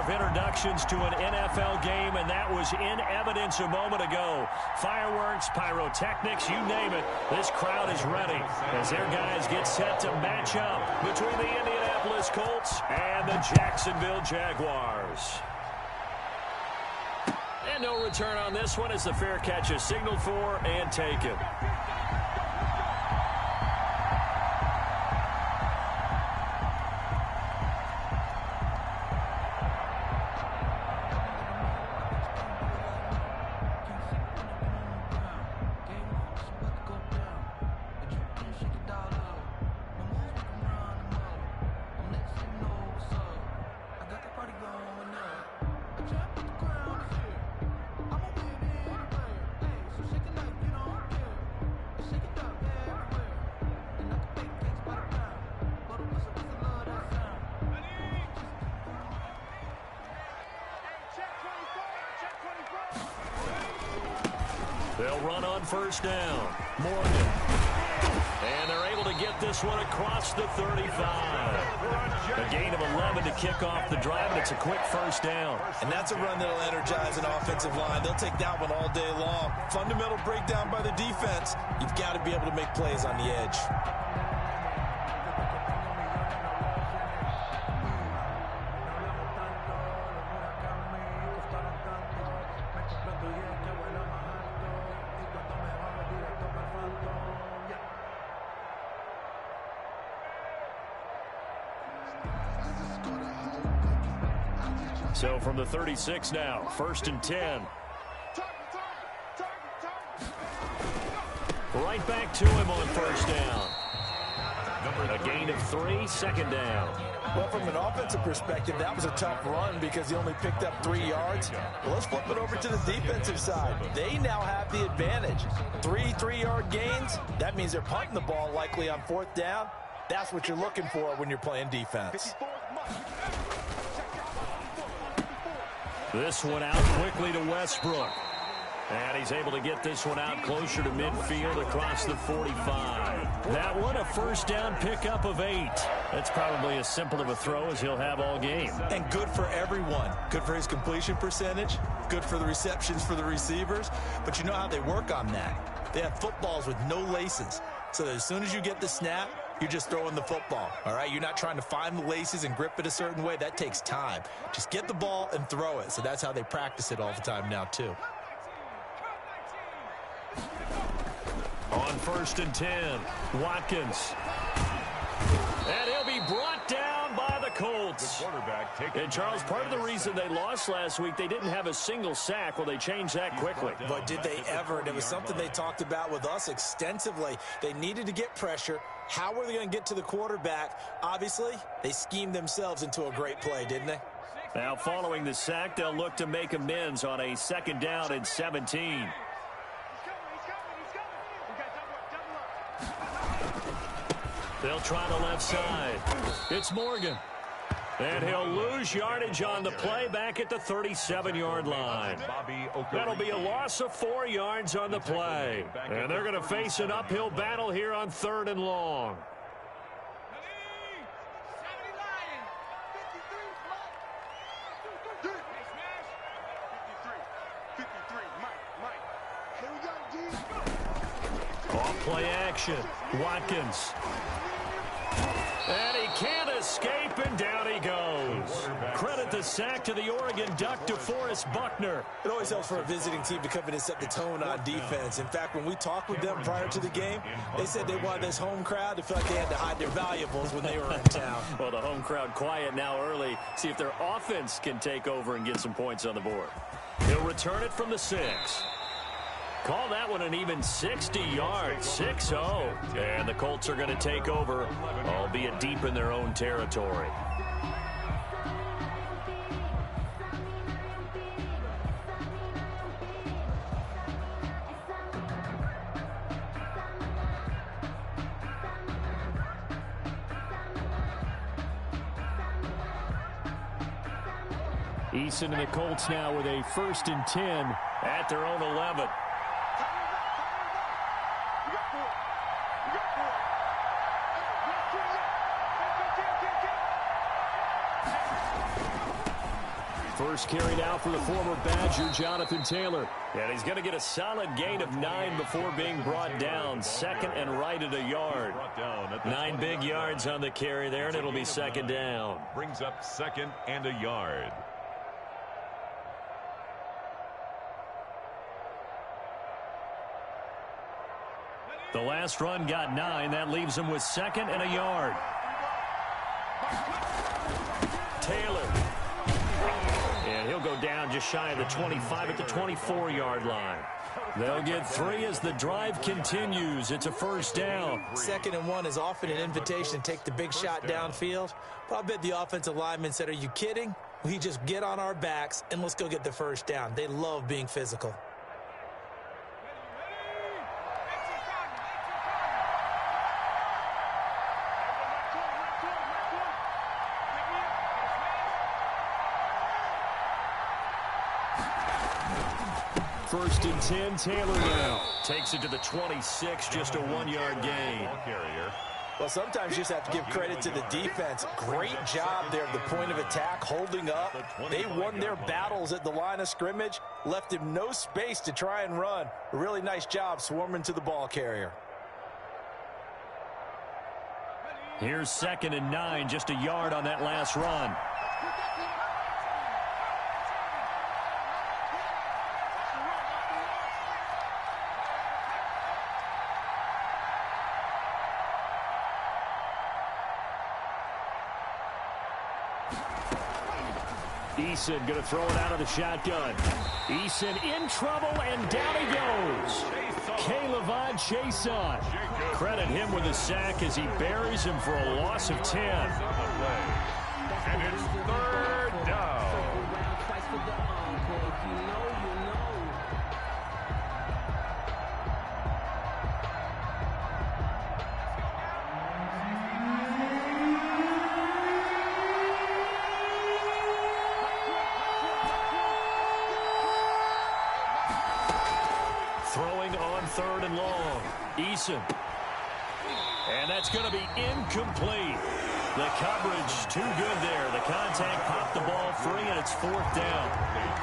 of introductions to an NFL game, and that was in evidence a moment ago. Fireworks, pyrotechnics, you name it. This crowd is ready as their guys get set to match up between the Indianapolis Colts and the Jacksonville Jaguars. And no return on this one as the fair catch is signaled for and taken. They'll run on first down. Morgan. And they're able to get this one across the 35. A gain of 11 to kick off the drive, and it's a quick first down. And that's a run that'll energize an offensive line. They'll take that one all day long. Fundamental breakdown by the defense. You've got to be able to make plays on the edge. So from the 36 now, 1st and 10. Right back to him on first down. A gain of 3, 2nd down. Well, from an offensive perspective, that was a tough run because he only picked up 3 yards. Well, let's flip it over to the defensive side. They now have the advantage. 3 3-yard gains. That means they're punting the ball likely on 4th down. That's what you're looking for when you're playing defense. This one out quickly to Westbrook. And he's able to get this one out closer to midfield across the 45. That one a first down pickup of 8. That's probably as simple of a throw as he'll have all game. And good for everyone. Good for his completion percentage. Good for the receptions for the receivers. But you know how they work on that. They have footballs with no laces. So that as soon as you get the snap, you're just throwing the football, all right? You're not trying to find the laces and grip it a certain way. That takes time. Just get the ball and throw it. So that's how they practice it all the time now, too. On 1st and 10, Watkins. And he'll be brought down by the Colts. And, Charles, part of the reason they lost last week, they didn't have a single sack. Well, they changed that quickly. But did they ever? And it was something they talked about with us extensively. They needed to get pressure. How were they going to get to the quarterback? Obviously, they schemed themselves into a great play, didn't they? Now, following the sack, they'll look to make amends on a 2nd down and 17. They'll try the left side. It's Morgan. And he'll lose yardage on the play back at the 37-yard line. That'll be a loss of 4 yards on the play. And they're going to face an uphill battle here on 3rd and long. Off play action. Watkins. And he can't escape, and down he goes. Credit the sack to the Oregon Duck, DeForest Buckner. It always helps for a visiting team to come in and set the tone on defense. In fact, when we talked with them prior to the game, they said they wanted this home crowd to feel like they had to hide their valuables when they were in town. Well, the home crowd quiet now early. See if their offense can take over and get some points on the board. He'll return it from the 6. Call that one an even 60 yards, 6-0. And the Colts are going to take over, albeit deep in their own territory. Eason and the Colts now with a 1st and 10 at their own 11. First carry now for the former Badger, Jonathan Taylor. And he's going to get a solid gain of 9 before being brought down. Second and right at a yard. 9 big yards on the carry there, and it'll be second down. Brings up second and a yard. The last run got 9. That leaves him with second and a yard. Taylor. And he'll go down just shy of the 25 at the 24-yard line. They'll get 3 as the drive continues. It's a first down. Second and 1 is often an invitation to take the big shot downfield. But I bet the offensive lineman said, are you kidding? We just get on our backs and let's go get the first down. They love being physical. First and 10, Taylor now. Takes it to the 26, just a 1-yard gain. Well, sometimes you just have to give credit to the defense. Great job there at the point of attack, holding up. They won their battles at the line of scrimmage, left him no space to try and run. A really nice job swarming to the ball carrier. Here's second and 9, just a yard on that last run. Eason going to throw it out of the shotgun. Eason in trouble, and down he goes. K-Levon Chason. Credit him with a sack as he buries him for a loss of 10. And it's third down. Third and long. Eason. And that's going to be incomplete. The coverage too good there. The contact popped the ball free, and it's fourth down.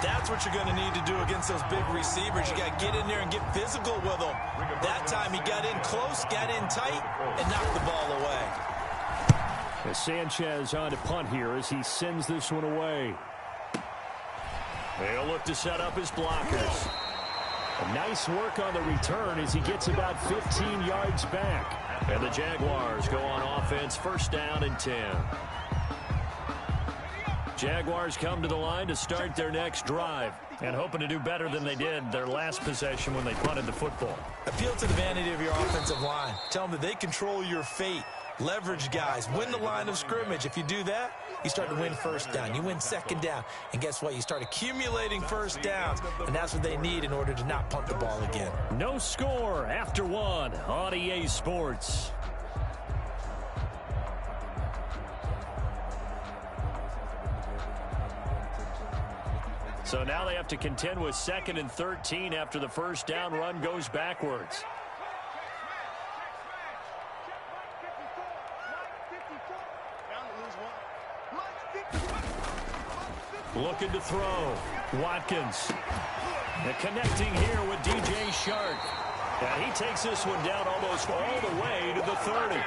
That's what you're going to need to do against those big receivers. You got to get in there and get physical with them. That time he got in close, got in tight, and knocked the ball away. As Sanchez on to punt here as he sends this one away. They'll look to set up his blockers. Nice work on the return as he gets about 15 yards back. And the Jaguars go on offense, first down and 10. Jaguars come to the line to start their next drive and hoping to do better than they did their last possession when they punted the football. Appeal to the vanity of your offensive line. Tell them that they control your fate. Leverage guys. Win the line of scrimmage. If you do that, you start to win first down. You win second down. And guess what? You start accumulating first downs. And that's what they need in order to not punt the ball again. No score after 1 on EA Sports. So now they have to contend with second and 13 after the first down run goes backwards. Looking to throw. Watkins. And connecting here with DJ Shark. And he takes this one down almost all the way to the 30.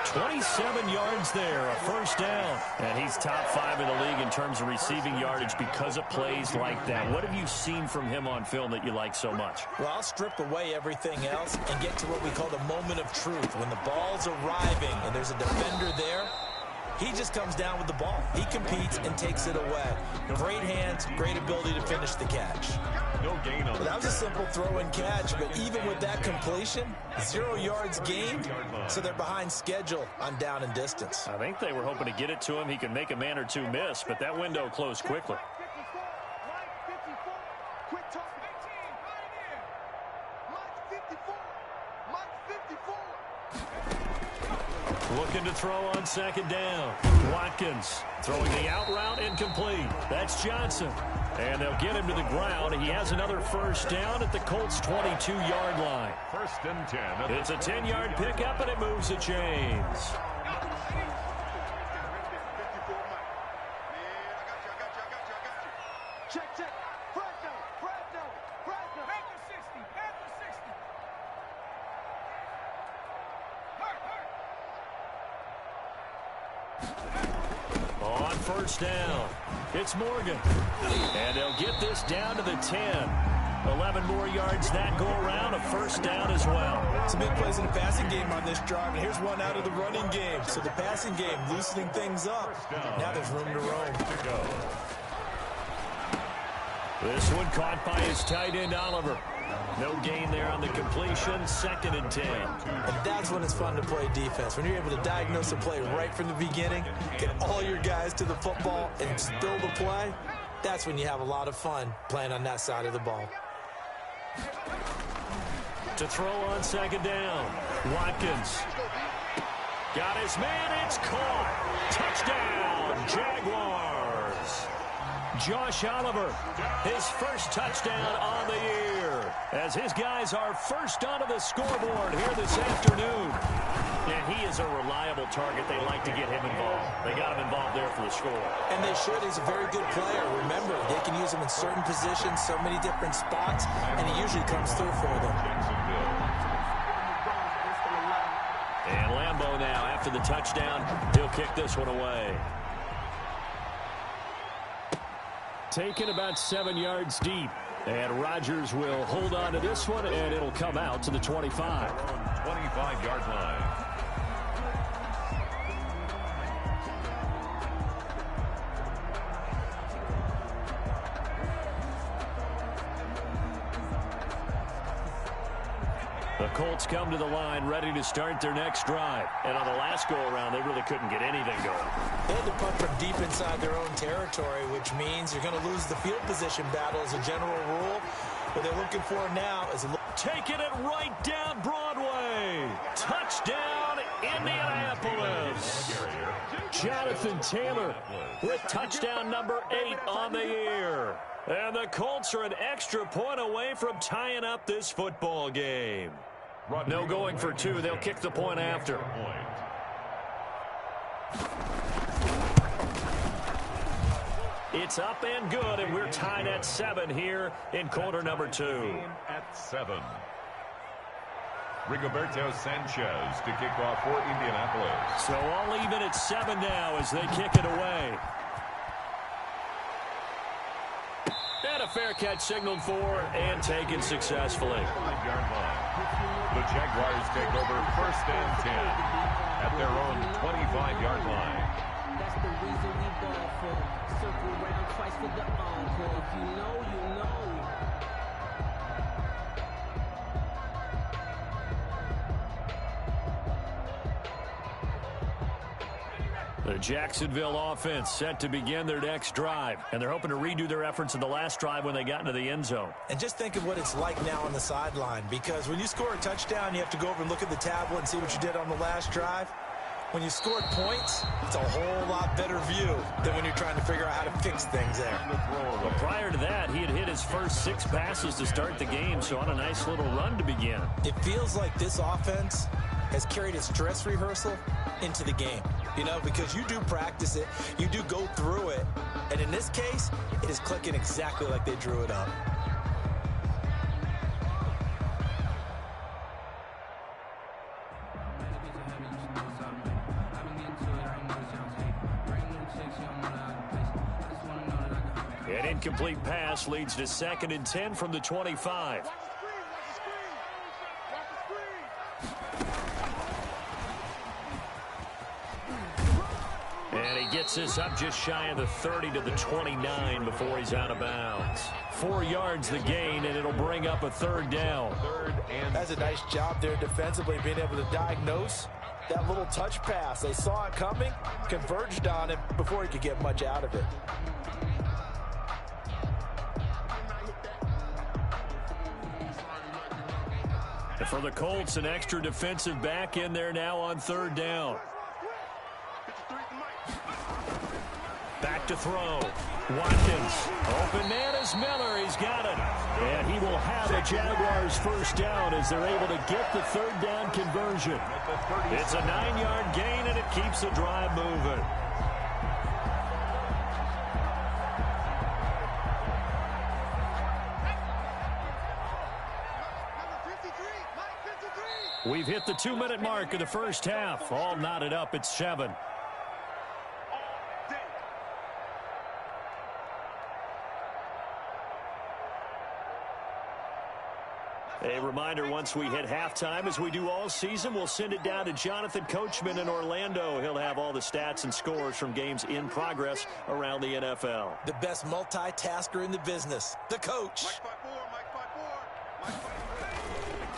27 yards there, a first down. And he's top 5 in the league in terms of receiving yardage because of plays like that. What have you seen from him on film that you like so much? Well, I'll strip away everything else and get to what we call the moment of truth. When the ball's arriving and there's a defender there, he just comes down with the ball. He competes and takes it away. Great hands, great ability to finish the catch. No gain on that was a simple throw and catch, but even with that completion, 0 yards gained, so they're behind schedule on down and distance. I think they were hoping to get it to him. He could make a man or two miss, but that window closed quickly. Looking to throw on second down. Watkins throwing the out route incomplete. That's Johnson. And they'll get him to the ground. He has another first down at the Colts' 22-yard line. First and 10. It's a 10-yard pickup, and it moves the chains. Check. Brando. Panther 60. On first down, it's Morgan. And they'll get this down to the 10. 11 more yards that go around, a first down as well. Some big plays in the passing game on this drive, and here's one out of the running game. So the passing game loosening things up. Now there's room to roam. This one caught by his tight end, Oliver. No gain there on the completion, 2nd and 10. And that's when it's fun to play defense. When you're able to diagnose a play right from the beginning, get all your guys to the football, and still the play, that's when you have a lot of fun playing on that side of the ball. To throw on 2nd down, Watkins. Got his man, it's caught. Touchdown, Jaguars. Josh Oliver, his first touchdown on the year, as his guys are first onto the scoreboard here this afternoon. And he is a reliable target. They like to get him involved. They got him involved there for the score. And they should. He's a very good player. Remember, they can use him in certain positions, so many different spots, and he usually comes through for them. And Lambeau now, after the touchdown, he'll kick this one away. Taken about 7 yards deep. And Rodgers will hold on to this one, and it'll come out to the 25. 25-yard line. The Colts come to the line ready to start their next drive. And on the last go-around, they really couldn't get anything going. They had to punt from deep inside their own territory, which means you're going to lose the field position battle as a general rule. What they're looking for now is taking it right down Broadway. Touchdown, Indianapolis. Jonathan Taylor with touchdown number 8 on the year. And the Colts are an extra point away from tying up this football game. No going for 2. They'll kick the point after. It's up and good, and we're tied at 7 here in quarter number 2. At 7. Rigoberto Sanchez to kick off for Indianapolis. So all even at 7 now as they kick it away. And a fair catch signaled for and taken successfully. 5-yard line. The Jaguars take over 1st and 10 at their own 25-yard line. That's the reason we ball for. Circle around twice for the encore. If you know, you know. The Jacksonville offense set to begin their next drive, and they're hoping to redo their efforts in the last drive when they got into the end zone. And just think of what it's like now on the sideline, because when you score a touchdown, you have to go over and look at the tablet and see what you did on the last drive. When you scored points, it's a whole lot better view than when you're trying to figure out how to fix things there. But prior to that, he had hit his first 6 passes to start the game, so on a nice little run to begin. It feels like this offense has carried its dress rehearsal into the game. You know, because you do practice it, you do go through it, and in this case, it is clicking exactly like they drew it up. An incomplete pass leads to 2nd and 10 from the 25. And he gets this up just shy of the 30 to the 29 before he's out of bounds. 4 yards the gain, and it'll bring up a 3rd down. That's a nice job there defensively, being able to diagnose that little touch pass. They saw it coming, converged on it before he could get much out of it. And for the Colts, an extra defensive back in there now on 3rd down. Back to throw. Watkins. Open man is Miller. He's got it. And he will have the Jaguars' first down as they're able to get the 3rd down conversion. It's a 9-yard gain, and it keeps the drive moving. We've hit the 2-minute mark of the first half. All knotted up at 7. A reminder, once we hit halftime, as we do all season, we'll send it down to Jonathan Coachman in Orlando. He'll have all the stats and scores from games in progress around the NFL. The best multitasker in the business, the coach.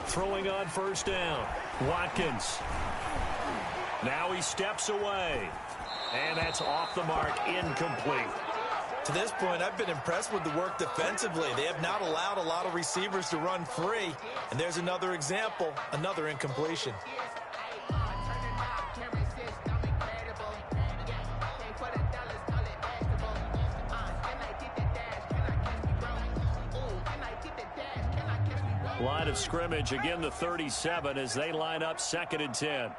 Throwing on first down, Watkins. Now he steps away. And that's off the mark, incomplete. To this point, I've been impressed with the work defensively. They have not allowed a lot of receivers to run free. And there's another example, another incompletion. Line of scrimmage, again the 37 as they line up 2nd and 10.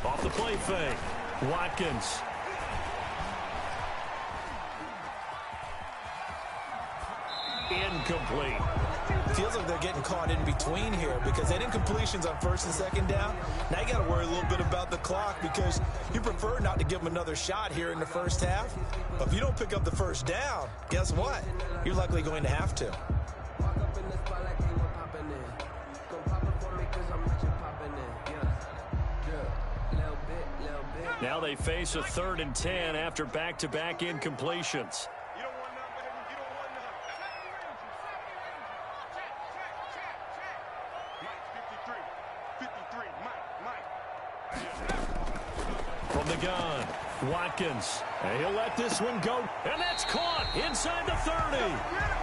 Off the play fake, Watkins. Incomplete. Feels like they're getting caught in between here because they had incompletions on 1st and 2nd down. Now you got to worry a little bit about the clock because you prefer not to give them another shot here in the first half. But if you don't pick up the first down, guess what? You're likely going to have to. Now they face a 3rd and 10 after back-to-back incompletions. From the gun, Watkins. And he'll let this one go. And that's caught inside the 30.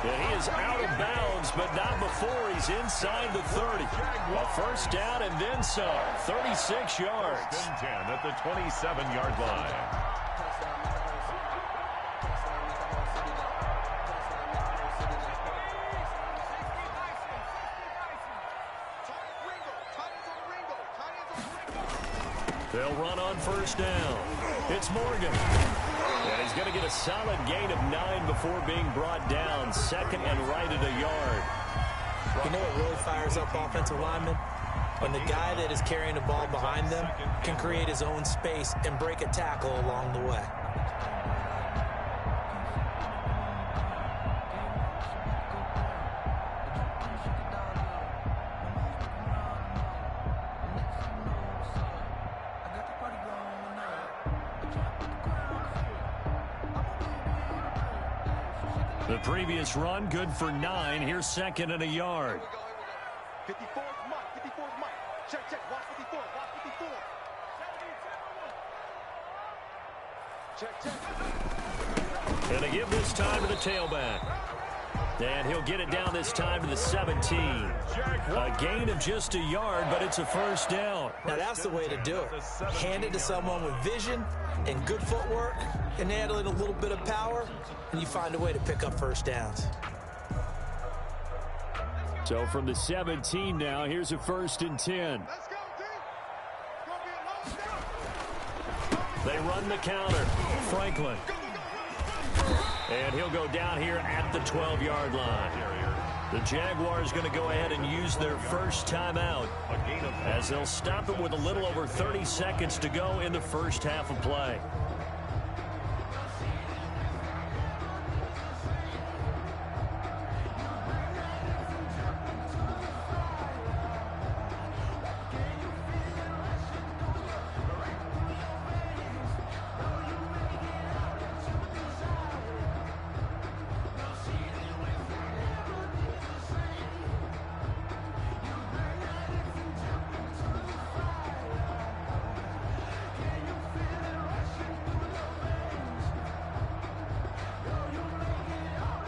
And he is out of bounds, but not before he's inside the 30. A first down and then some. 36 yards. 10 at the 27-yard line. They'll run on first down. It's Morgan. And he's going to get a solid gain of 9 before being brought down. 2nd and right at a yard. You know what really fires up offensive linemen? When the guy that is carrying the ball behind them can create his own space and break a tackle along the way. The previous run, good for 9. Here's 2nd and a yard. 54 Mike. 54 Mike. Check. Watch 54. Watch 54. Check. And they give this time to the tailback. And he'll get it down this time to the 17. A gain of just a yard, but it's a first down. Now that's the way to do it. Hand it to someone with vision and good footwork, and add in a little bit of power, and you find a way to pick up first downs. So from the 17 now, here's a 1st and 10. Let's go, D. It's gonna be a long snap. They run the counter. Franklin. And he'll go down here at the 12-yard line. The Jaguars going to go ahead and use their first timeout as they'll stop it with a little over 30 seconds to go in the first half of play.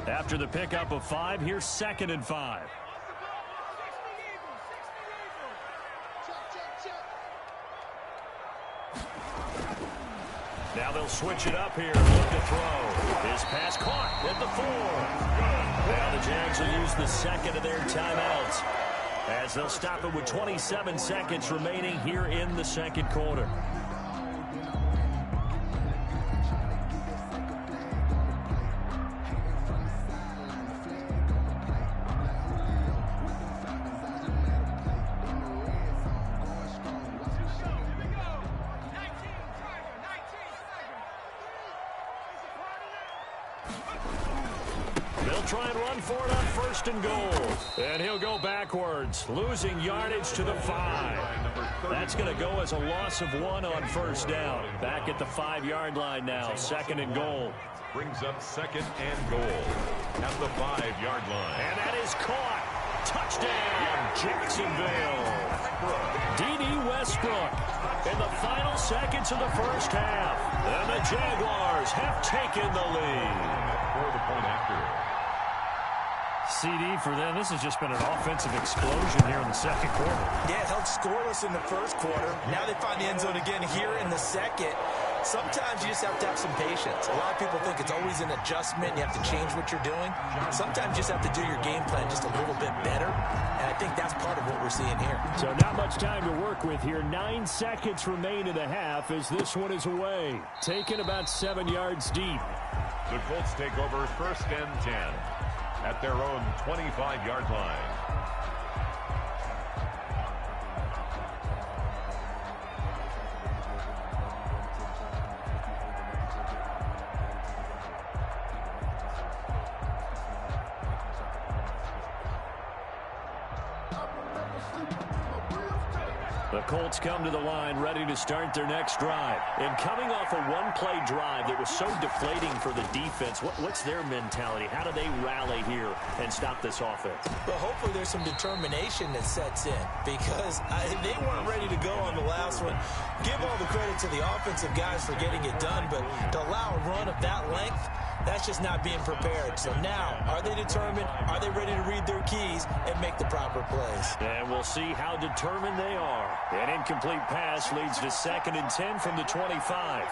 After the pickup of 5, here's 2nd and 5. Now they'll switch it up here. Look to throw. His pass caught at the 4. Now the Jags will use the 2nd of their timeouts as they'll stop it with 27 seconds remaining here in the second quarter. Try and run for it on first and goal. And he'll go backwards, losing yardage to the 5. That's going to go as a loss of 1 on first down. Back at the 5-yard line now, second and goal. Brings up second and goal at the 5-yard line. And that is caught. Touchdown, Jacksonville. D.D. Westbrook in the final seconds of the first half. And the Jaguars have taken the lead. For the point after. CD for them. This has just been an offensive explosion here in the second quarter. Yeah, held scoreless in the first quarter. Now they find the end zone again here in the second. Sometimes you just have to have some patience. A lot of people think it's always an adjustment. You have to change what you're doing. Sometimes you just have to do your game plan just a little bit better. And I think that's part of what we're seeing here. So not much time to work with here. 9 seconds remain in the half as this one is away. Taken about 7 yards deep. The Colts take over first and 10. At their own 25-yard line. The Colts come to the line ready to start their next drive. And coming off a one-play drive that was so deflating for the defense, what's their mentality? How do they rally here and stop this offense? Well, hopefully there's some determination that sets in because they weren't ready to go on the last one. Give all the credit to the offensive guys for getting it done, but to allow a run of that length, that's just not being prepared. So now, are they determined? Are they ready to read their keys and make the proper plays? And we'll see how determined they are. An incomplete pass leads to second and 10 from the 25.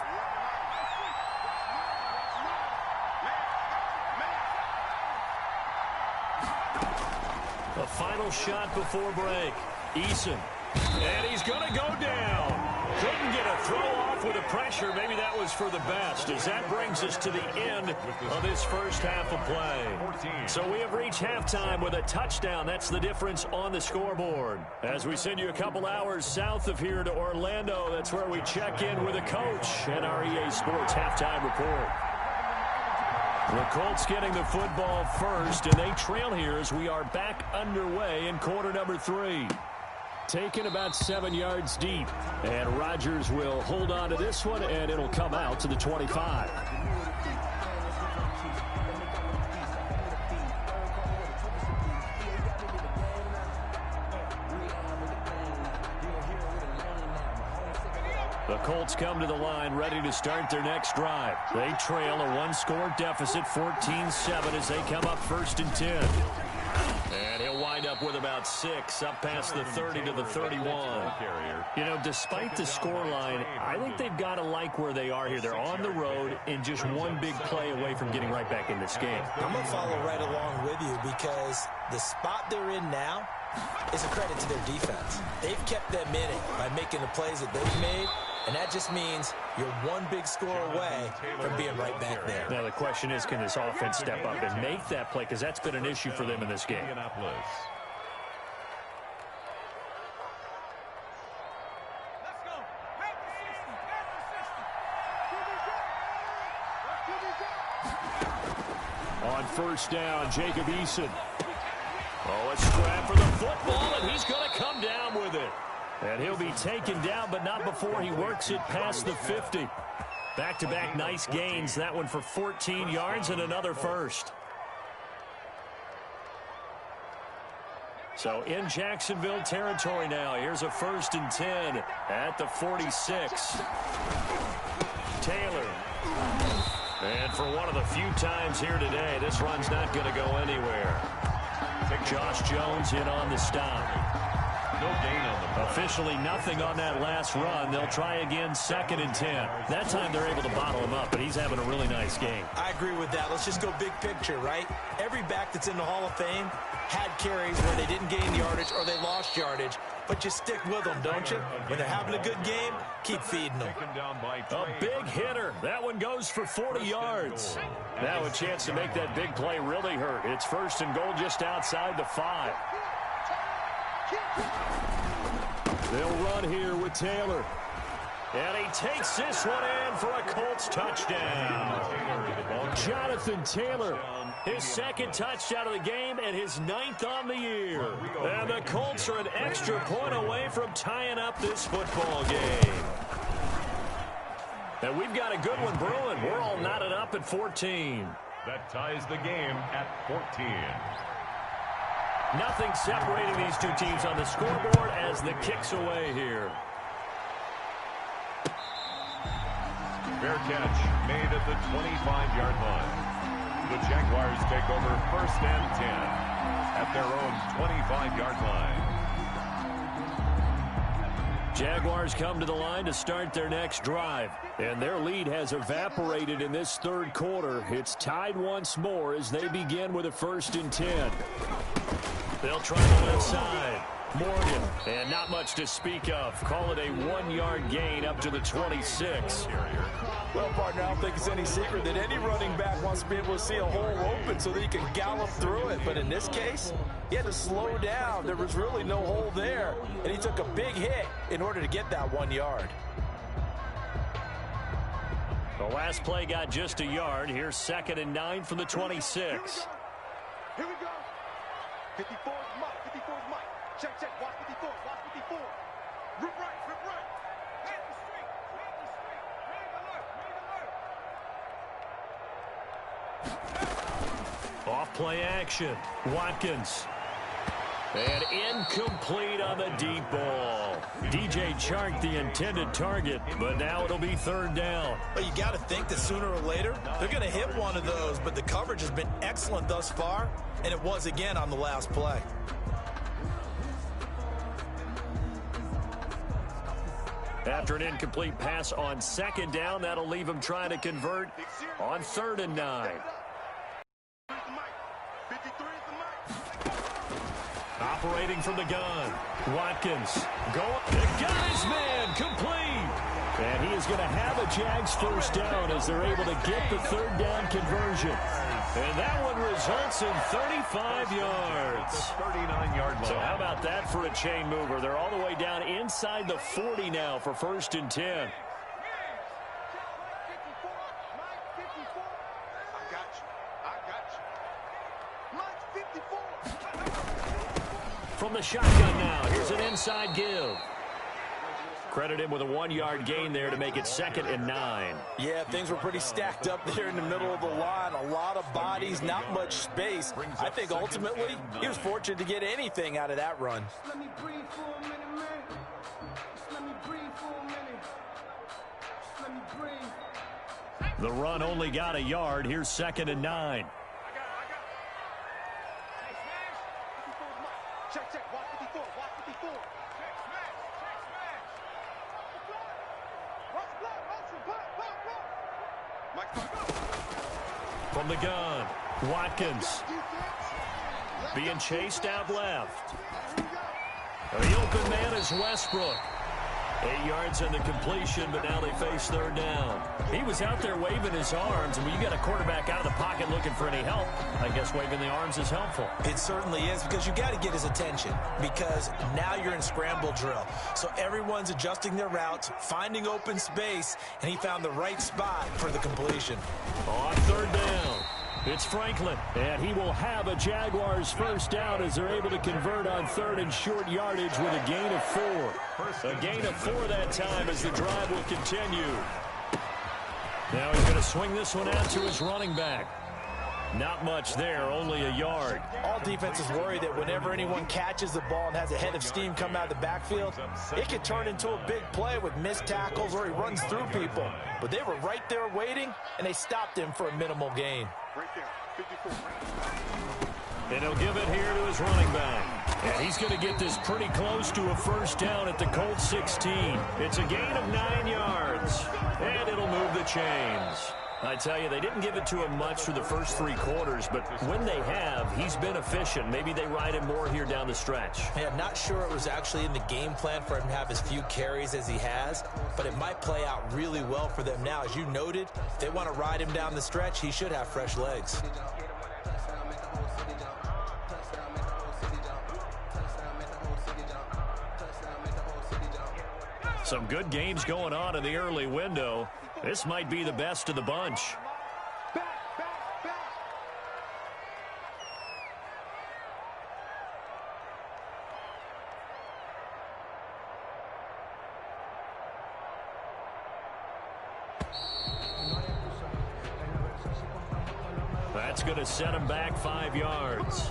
A final shot before break. Eason. And he's going to go down. Couldn't get a throw off with the pressure. Maybe that was for the best, as that brings us to the end of this first half of play. So we have reached halftime with a touchdown. That's the difference on the scoreboard. As we send you a couple hours south of here to Orlando, that's where we check in with a coach and our EA Sports halftime report. The Colts getting the football first, and they trail here as we are back underway in quarter number 3. Taken about 7 yards deep. And Rodgers will hold on to this one, and it'll come out to the 25. The Colts come to the line ready to start their next drive. They trail a one-score deficit, 14-7, as they come up first and 10. And he'll wind up with about 6, up past the 30 to the 31. You know, despite the scoreline, I think they've got to like where they are here. They're on the road and just one big play away from getting right back in this game. I'm going to follow right along with you because the spot they're in now is a credit to their defense. They've kept them in it by making the plays that they've made, and that just means you're one big score away from being right back there. Now the question is, can this offense step up and make that play? Because that's been an issue for them in this game. On first down, Jacob Eason. Oh, a scrap for the football, and he's going to come down with it. And he'll be taken down, but not before he works it past the 50. Back-to-back nice gains. That one for 14 yards and another first. So in Jacksonville territory now. Here's a first and 10 at the 46. Taylor. And for one of the few times here today, this run's not going to go anywhere. Josh Jones in on the stop. No gain on the play. Officially nothing on that last run. They'll try again, 2nd and 10. That time they're able to bottle him up, but he's having a really nice game. I agree with that. Let's just go big picture, right? Every back that's in the Hall of Fame had carries where they didn't gain yardage or they lost yardage, but you stick with them, don't you? When they're having a good game, keep feeding them. A big hitter. That one goes for 40 yards. Now a chance to make that big play really hurt. It's 1st and goal just outside the 5. They'll run here with Taylor. And he takes this one in for a Colts touchdown. Jonathan Taylor, his 2nd touchdown of the game and his 9th on the year. And the Colts are an extra point away from tying up this football game. And we've got a good one brewing. We're all knotted up at 14. That ties the game at 14. Nothing separating these two teams on the scoreboard as the kick's away here. Fair catch made at the 25-yard line. The Jaguars take over 1st and 10 at their own 25-yard line. Jaguars come to the line to start their next drive. And their lead has evaporated in this 3rd quarter. It's tied once more as they begin with a 1st and 10. They'll try the left side. Morgan, and not much to speak of. Call it a 1-yard gain up to the 26. Well, partner, I don't think it's any secret that any running back wants to be able to see a hole open so that he can gallop through it. But in this case, he had to slow down. There was really no hole there, and he took a big hit in order to get that 1 yard. The last play got just a yard. Here's 2nd and 9 from the 26. Here we go. 54 is Mike. 54 is Mike. Check, check. Watch 54. Watch 54. Rip right. Rip right. Hit the street. Hit the street. Read the alert. Off play action. Watkins. And incomplete on the deep ball. DJ Chark, the intended target, but now it'll be 3rd down. But you got to think that sooner or later, they're going to hit one of those, but the coverage has been excellent thus far, and it was again on the last play. After an incomplete pass on 2nd down, that'll leave him trying to convert on 3rd and 9. Operating from the gun. Watkins going. They got his man complete. And he is going to have a Jags 1st down as they're able to get the 3rd down conversion. And that one results in 35 yards. 39-yard line. So how about that for a chain mover? They're all the way down inside the 40 now for 1st and 10. From the shotgun now, here's an inside give. Credit him with a 1-yard gain there to make it 2nd and 9. Yeah, things were pretty stacked up there in the middle of the line. A lot of bodies, not much space. I think ultimately he was fortunate to get anything out of that run. Let me breathe for a minute, man. Let me breathe for a minute. Let me breathe. The run only got a yard. Here's 2nd and 9. Check, check. Watch 54. Watch 54. Check, smash. Check, smash. Watch block. Watch block. Block. Mike, From the gun, Watkins. Being chased out left. The open man is Westbrook. 8 yards on the completion, but now they face 3rd down. He was out there waving his arms, and when you got a quarterback out of the pocket looking for any help, I guess waving the arms is helpful. It certainly is, because you got to get his attention, because now you're in scramble drill. So everyone's adjusting their routes, finding open space, and he found the right spot for the completion. On 3rd down, it's Franklin, and he will have a Jaguars 1st down as they're able to convert on 3rd and short yardage with a gain of 4. A gain of 4 that time as the drive will continue. Now he's going to swing this one out to his running back. Not much there, only a yard. All defenses worry that whenever anyone catches the ball and has a head of steam come out of the backfield, it can turn into a big play with missed tackles or he runs through people. But they were right there waiting, and they stopped him for a minimal gain. Right there, 54. And he'll give it here to his running back. And he's going to get this pretty close to a first down at the Colts 16. It's a gain of 9 yards. And it'll move the chains. I tell you, they didn't give it to him much for the first 3 quarters, but when they have, he's been efficient. Maybe they ride him more here down the stretch. Yeah, not sure it was actually in the game plan for him to have as few carries as he has, but it might play out really well for them now. As you noted, if they want to ride him down the stretch, he should have fresh legs. Some good games going on in the early window. This might be the best of the bunch. That's going to set him back 5 yards.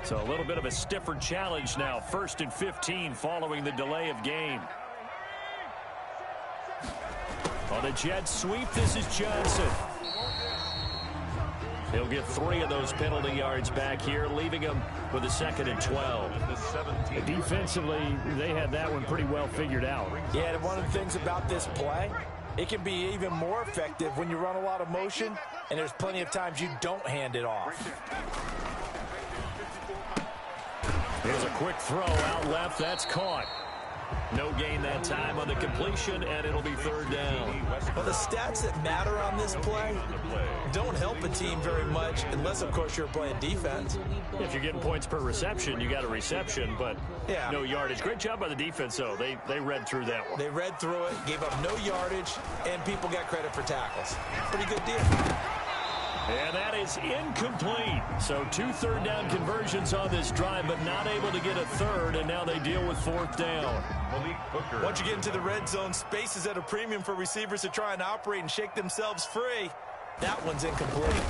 So a little bit of a stiffer challenge now. 1st and 15 following the delay of game. On the jet sweep, this is Johnson. He'll get 3 of those penalty yards back here, leaving him with a 2nd and 12. Defensively, they had that one pretty well figured out. Yeah, and one of the things about this play, it can be even more effective when you run a lot of motion, and there's plenty of times you don't hand it off. Here's a quick throw out left. That's caught. No gain that time on the completion, and it'll be 3rd down. Well, the stats that matter on this play don't help a team very much unless, of course, you're playing defense. If you're getting points per reception, you got a reception, but yeah, no yardage. Great job by the defense, though. They read through that one. They read through it, gave up no yardage, and people got credit for tackles. Pretty good deal. And that is incomplete. So 2 3rd down conversions on this drive, but not able to get a 3rd, and now they deal with 4th down. Once you get into the red zone, space is at a premium for receivers to try and operate and shake themselves free. That one's incomplete.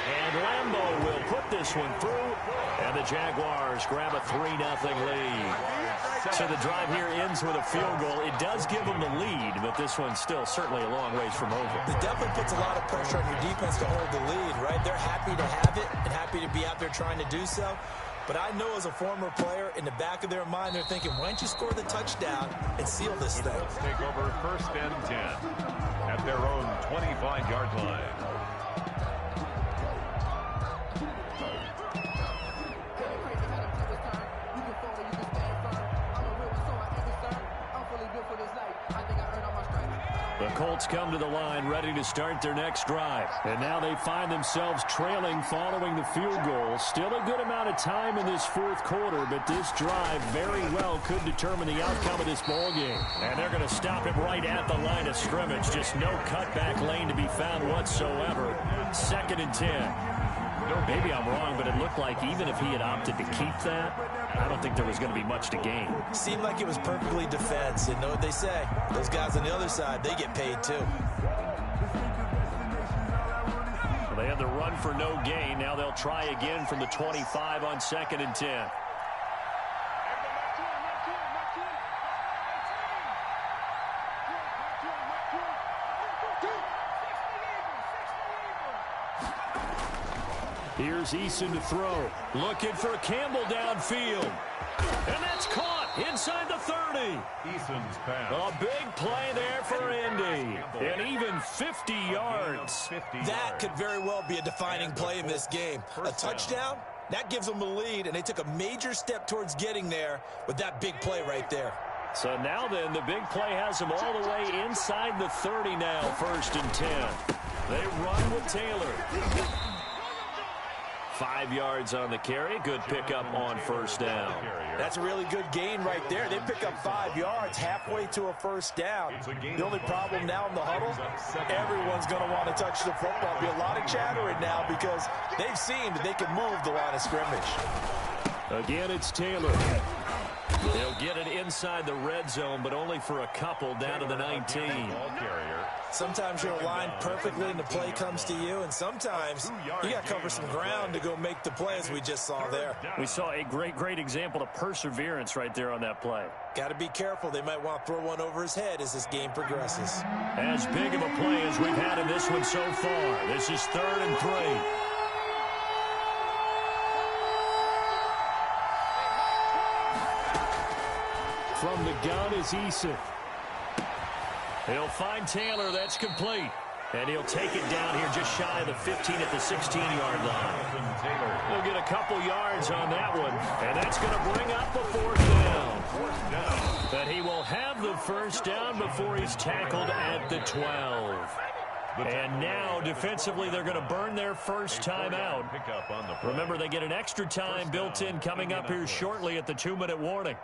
And Lambeau will put this one through, and the Jaguars grab a 3-0 lead. So the drive here ends with a field goal. It does give them the lead, but this one's still certainly a long ways from over. It definitely puts a lot of pressure on your defense to hold the lead, right? They're happy to have it and happy to be out there trying to do so. But I know as a former player, in the back of their mind, they're thinking, why don't you score the touchdown and seal this thing? Let's take over 1st and 10 at their own 25-yard line. The Colts come to the line ready to start their next drive. And now they find themselves trailing following the field goal. Still a good amount of time in this 4th quarter, but this drive very well could determine the outcome of this ball game. And they're going to stop him right at the line of scrimmage. Just no cutback lane to be found whatsoever. 2nd and 10. Maybe I'm wrong, but it looked like even if he had opted to keep that, I don't think there was going to be much to gain. Seemed like it was perfectly defense. And know what they say? Those guys on the other side, they get paid too. Well, they had the run for no gain. Now they'll try again from the 25 on 2nd and 10. Here's Eason to throw. Looking for Campbell downfield. And that's caught inside the 30. Eason's pass. A big play there for Indy. And even 50 yards. That could very well be a defining play in this game. A touchdown, that gives them the lead, and they took a major step towards getting there with that big play right there. So now then, the big play has them all the way inside the 30 now, 1st and 10. They run with Taylor. 5 yards on the carry. Good pickup on 1st down. That's a really good gain right there. They pick up 5 yards halfway to a 1st down. The only problem now in the huddle, everyone's going to want to touch the football. Be a lot of chattering now because they've seen that they can move the line of scrimmage. Again, it's Taylor. They'll get it inside the red zone, but only for a couple down to the 19. Sometimes you're aligned perfectly and the play comes to you, and sometimes you got to cover some ground to go make the play, as we just saw there. We saw a great example of perseverance right there on that play. Got to be careful. They might want to throw one over his head as this game progresses. As big of a play as we've had in this one so far. This is 3rd and 3. From the gun is Eason. He'll find Taylor. That's complete. And he'll take it down here just shy of the 15 at the 16-yard line. He'll get a couple yards on that one. And that's going to bring up the 4th down. But he will have the 1st down before he's tackled at the 12. And now, defensively, they're going to burn their first time out. Remember, they get an extra time built in coming up here shortly at the 2-minute warning.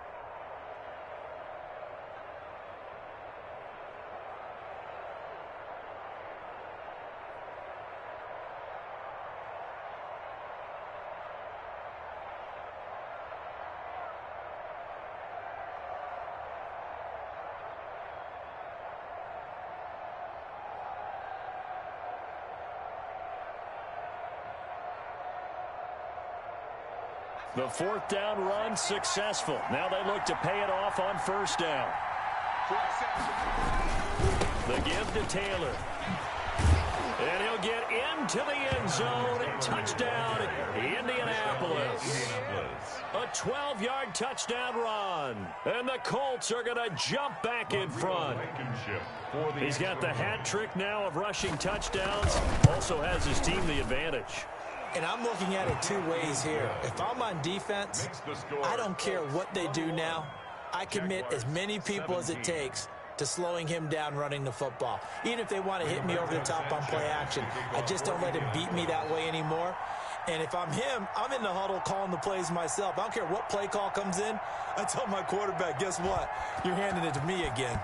The 4th down run successful. Now they look to pay it off on 1st down. The give to Taylor. And he'll get into the end zone. Touchdown, Indianapolis. A 12-yard touchdown run. And the Colts are going to jump back in front. He's got the hat trick now of rushing touchdowns. Also has his team the advantage. And I'm looking at it 2 ways here. If I'm on defense, I don't care what they do now. I commit as many people as it takes to slowing him down running the football. Even if they want to hit me over the top on play action, I just don't let him beat me that way anymore. And if I'm him, I'm in the huddle calling the plays myself. I don't care what play call comes in. I tell my quarterback, guess what? You're handing it to me again.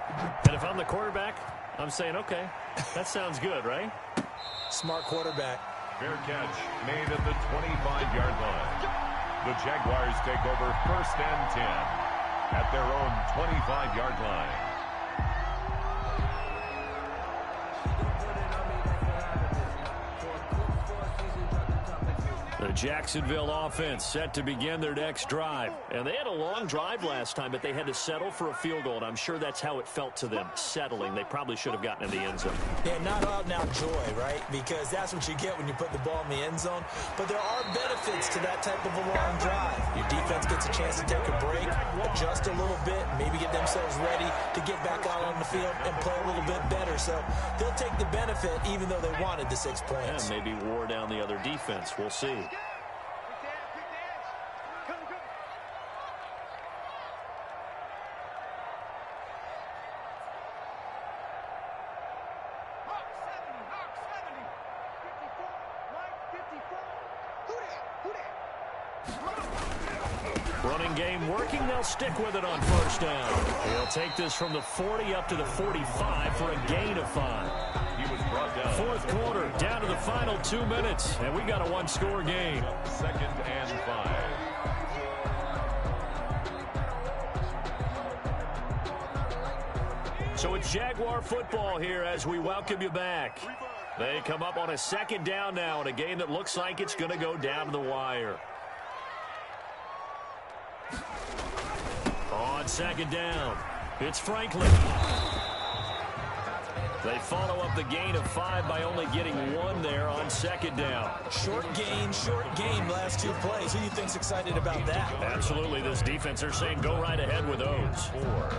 And if I'm the quarterback, I'm saying, okay, that sounds good, right? Smart quarterback. Fair catch made at the 25-yard line. The Jaguars take over 1st and 10 at their own 25-yard line. The Jacksonville offense set to begin their next drive. And they had a long drive last time, but they had to settle for a field goal. And I'm sure that's how it felt to them, settling. They probably should have gotten in the end zone. Yeah, not out now joy, right? Because that's what you get when you put the ball in the end zone. But there are benefits to that type of a long drive. Your defense gets a chance to take a break, adjust a little bit, maybe get themselves ready to get back out on the field and play a little bit better. So they'll take the benefit even though they wanted the 6 points. And maybe wore down the other defense. We'll see. Running game working. They'll stick with it on 1st down. He'll take this from the 40 up to the 45 for a gain of 5. He was brought down. 4th quarter, down to the final 2 minutes, and we got a 1-score game. 2nd and 5. So it's Jaguar football here as we welcome you back. They come up on a 2nd down now in a game that looks like it's going to go down to the wire. On 2nd down, it's Franklin. They follow up the gain of 5 by only getting 1 there on 2nd down. Short gain, last 2 plays. Who do you think's excited about that? Absolutely, this defense, they're saying go right ahead with those. 4.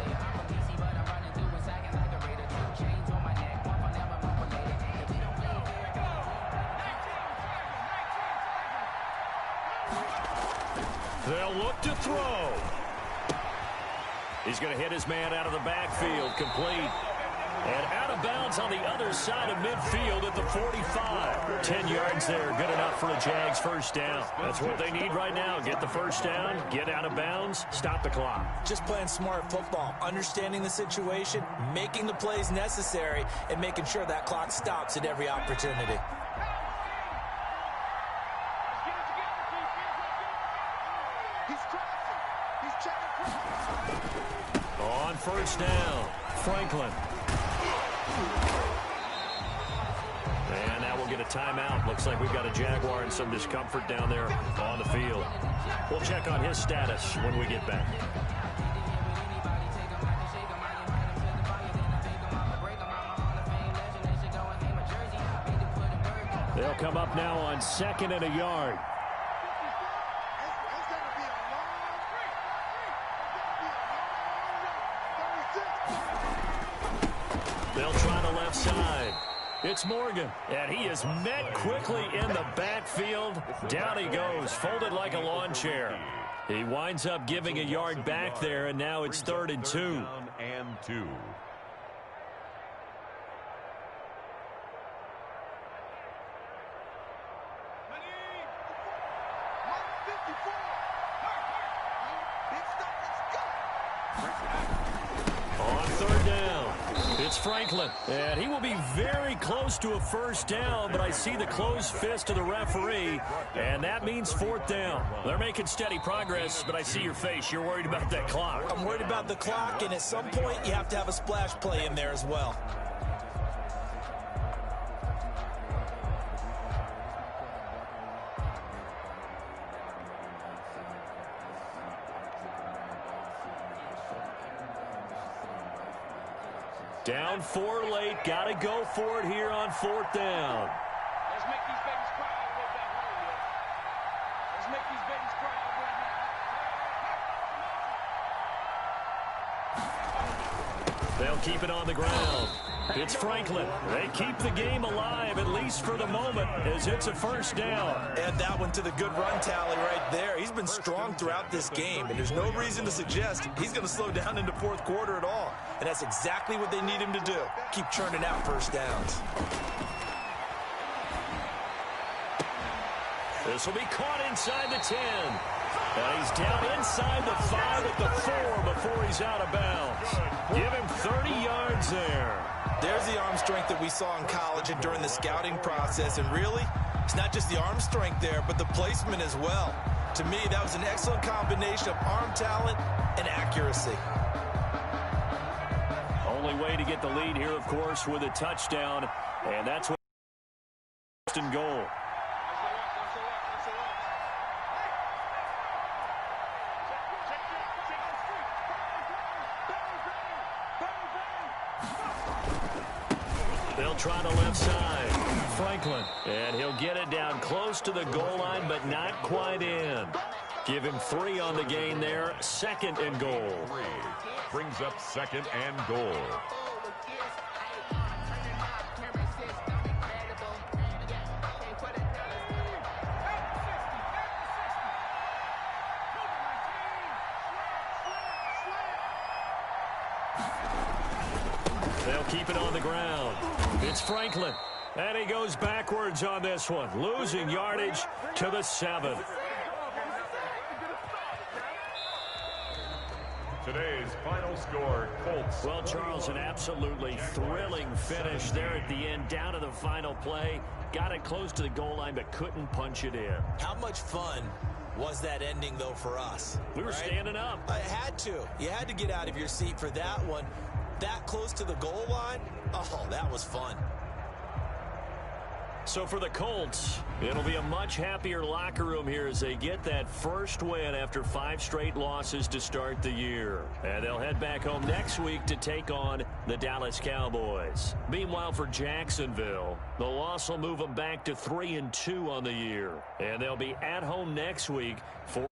They'll look to throw. He's going to hit his man out of the backfield, complete. And out of bounds on the other side of midfield at the 45. 10 yards there, good enough for a Jags 1st down. That's what they need right now. Get the 1st down, get out of bounds, stop the clock. Just playing smart football, understanding the situation, making the plays necessary, and making sure that clock stops at every opportunity. He's crashing. He's checking. first down. Franklin. And now we'll get a timeout. Looks like we've got a Jaguar in some discomfort down there on the field. We'll check on his status when we get back. They'll come up now on 2nd and a yard. They'll try the left side. It's Morgan, and he is met quickly in the backfield. Down he goes, folded like a lawn chair. He winds up giving a yard back there, and now it's 3rd and 2. On 3rd down, it's Franklin, and he will be very close to a first down, but I see the closed fist of the referee, and that means 4th down. They're making steady progress, but I see your face. You're worried about that clock. I'm worried about the clock, and at some point you have to have a splash play in there as well. Down 4 late. Got to go for it here on 4th down. Let's make these babies cry over that hole, yo. Let's make these babies cry over that. They'll keep it on the ground. It's Franklin. They keep the game alive, at least for the moment, as it's a first down. Add that one to the good run tally right there. He's been strong throughout this game, and there's no reason to suggest he's going to slow down into 4th quarter at all. And that's exactly what they need him to do. Keep churning out first downs. This will be caught inside the 10. And he's down inside the 5 at the 4 before he's out of bounds. Give him 30 yards there. There's the arm strength that we saw in college and during the scouting process. And really, it's not just the arm strength there, but the placement as well. To me, that was an excellent combination of arm talent and accuracy. Only way to get the lead here, of course, with a touchdown. And that's what in goal. They'll try the left side. Franklin. And he'll get it down close to the goal line, but not quite in. Give him 3 on the gain there. 2nd and goal. Brings up 2nd and goal. They'll keep it on the ground. It's Franklin. And he goes backwards on this one, losing yardage to the 7. Today's final score, Colts. Well, Charles, an absolutely thrilling finish there at the end, down to the final play. Got it close to the goal line, but couldn't punch it in. How much fun was that ending, though, for us? We were standing up. I had to. You had to get out of your seat for that one. That close to the goal line, oh, that was fun. So for the Colts, it'll be a much happier locker room here as they get that first win after 5 straight losses to start the year. And they'll head back home next week to take on the Dallas Cowboys. Meanwhile, for Jacksonville, the loss will move them back to 3-2 on the year. And they'll be at home next week for